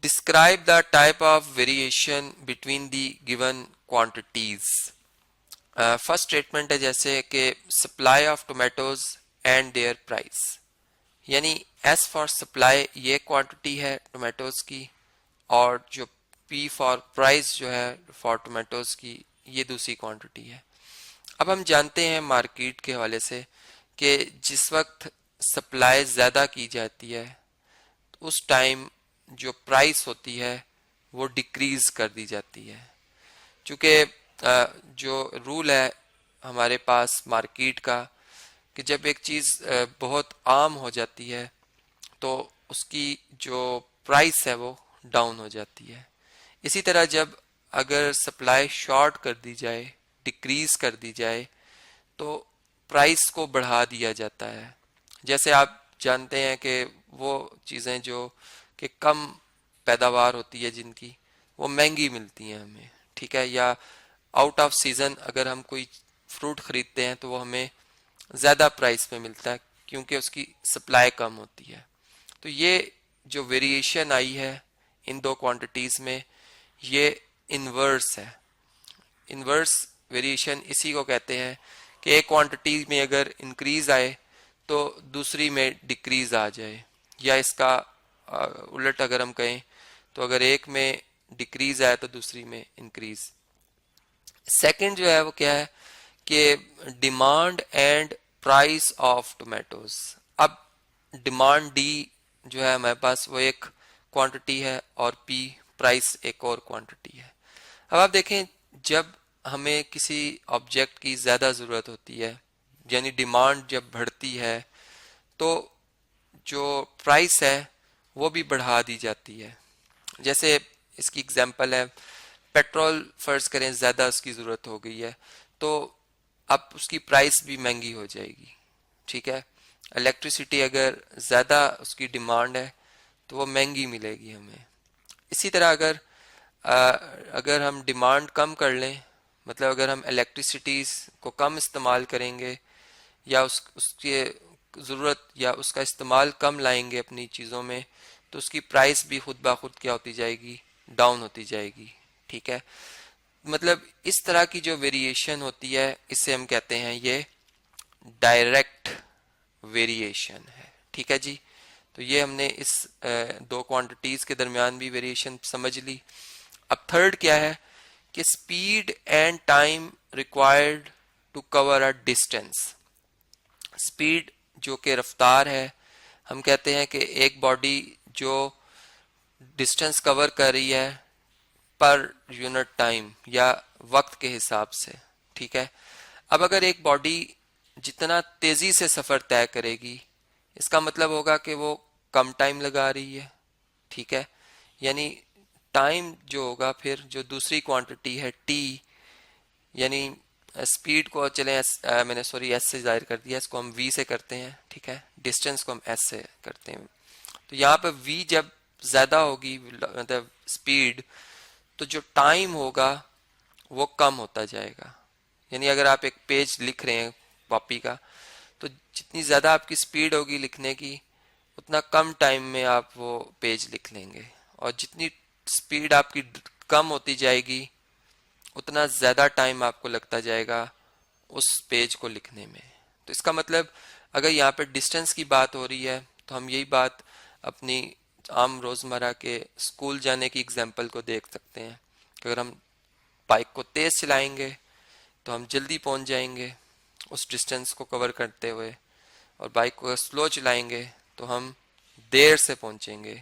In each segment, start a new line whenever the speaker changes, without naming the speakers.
describe the type of variation between the given quantities. First statement है जैसे कि supply of tomatoes and there price, यानी S for supply ये quantity है tomatoes की, और जो पी फॉर प्राइस जो है फॉर टोमेटोज की ये दूसरी क्वांटिटी है। अब हम जानते हैं मार्केट के हवाले से कि जिस वक्त सप्लाई ज़्यादा की जाती है उस टाइम जो प्राइस होती है वो डिक्रीज कर दी जाती है। चूँकि जो रूल है हमारे पास मार्केट का कि जब एक चीज़ बहुत आम हो जाती है तो उसकी जो प्राइस है वो डाउन हो जाती है। इसी तरह जब अगर सप्लाई शॉर्ट कर दी जाए, डिक्रीज कर दी जाए, तो प्राइस को बढ़ा दिया जाता है। जैसे आप जानते हैं कि वो चीज़ें जो कि कम पैदावार होती है जिनकी, वो महंगी मिलती हैं हमें, ठीक है, या आउट ऑफ सीज़न अगर हम कोई फ्रूट ख़रीदते हैं तो वो हमें ज़्यादा प्राइस पे मिलता है क्योंकि उसकी सप्लाई कम होती है। तो ये जो वेरिएशन आई है इन दो क्वांटिटीज़ में ये इन्वर्स है। इन्वर्स वेरिएशन इसी को कहते हैं कि एक क्वांटिटी में अगर इंक्रीज आए तो दूसरी में डिक्रीज आ जाए, या इसका उलट अगर हम कहें तो अगर एक में डिक्रीज आए तो दूसरी में इंक्रीज। सेकंड जो है वो क्या है कि demand and price of tomatoes. अब डिमांड डी जो है हमारे पास वो एक क्वांटिटी है और पी प्राइस एक और क्वांटिटी है। अब आप देखें जब हमें किसी ऑब्जेक्ट की ज़्यादा ज़रूरत होती है यानी डिमांड जब बढ़ती है तो जो प्राइस है वो भी बढ़ा दी जाती है। जैसे इसकी एग्जांपल है पेट्रोल, फर्ज करें ज़्यादा उसकी ज़रूरत हो गई है तो अब उसकी प्राइस भी महंगी हो जाएगी, ठीक है। इलेक्ट्रिसिटी अगर ज़्यादा उसकी डिमांड है तो वो महंगी मिलेगी हमें। इसी तरह अगर हम डिमांड कम कर लें, मतलब अगर हम इलेक्ट्रिसिटी को कम इस्तेमाल करेंगे या उसके ज़रूरत या उसका इस्तेमाल कम लाएंगे अपनी चीज़ों में, तो उसकी प्राइस भी खुद ब खुद क्या होती जाएगी, डाउन होती जाएगी, ठीक है। मतलब इस तरह की जो वेरिएशन होती है इसे हम कहते हैं ये डायरेक्ट वेरिएशन है, ठीक है जी। तो ये हमने इस दो क्वांटिटीज़ के दरमियान भी वेरिएशन समझ ली। अब थर्ड क्या है कि speed and time required to cover a distance. Speed जो कि रफ्तार है, हम कहते हैं कि एक बॉडी जो डिस्टेंस कवर कर रही है पर यूनिट टाइम या वक्त के हिसाब से, ठीक है। अब अगर एक बॉडी जितना तेजी से सफर तय करेगी इसका मतलब होगा कि वो कम टाइम लगा रही है, ठीक है। यानी टाइम जो होगा फिर जो दूसरी क्वांटिटी है टी, यानी स्पीड को चलें मैंने सॉरी एस से जाहिर कर दिया, इसको हम वी से करते हैं, ठीक है। डिस्टेंस को हम एस से करते हैं। तो यहाँ पर वी जब ज़्यादा होगी मतलब स्पीड, तो जो टाइम होगा वो कम होता जाएगा। यानी अगर आप एक पेज लिख रहे हैं कॉपी का, तो जितनी ज़्यादा आपकी स्पीड होगी लिखने की उतना कम टाइम में आप वो पेज लिख लेंगे, और जितनी स्पीड आपकी कम होती जाएगी उतना ज़्यादा टाइम आपको लगता जाएगा उस पेज को लिखने में। तो इसका मतलब अगर यहाँ पर डिस्टेंस की बात हो रही है तो हम यही बात अपनी आम रोज़मर्रा के स्कूल जाने की एग्जांपल को देख सकते हैं कि अगर हम बाइक को तेज़ चलाएंगे तो हम जल्दी पहुंच जाएंगे उस डिस्टेंस को कवर करते हुए, और बाइक को स्लो चलाएंगे तो हम देर से पहुंचेंगे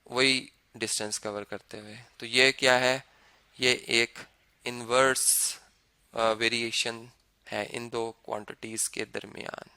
वही डिस्टेंस कवर करते हुए। तो ये क्या है, ये एक इन्वर्स वेरिएशन है इन दो क्वांटिटीज़ के दरमियान।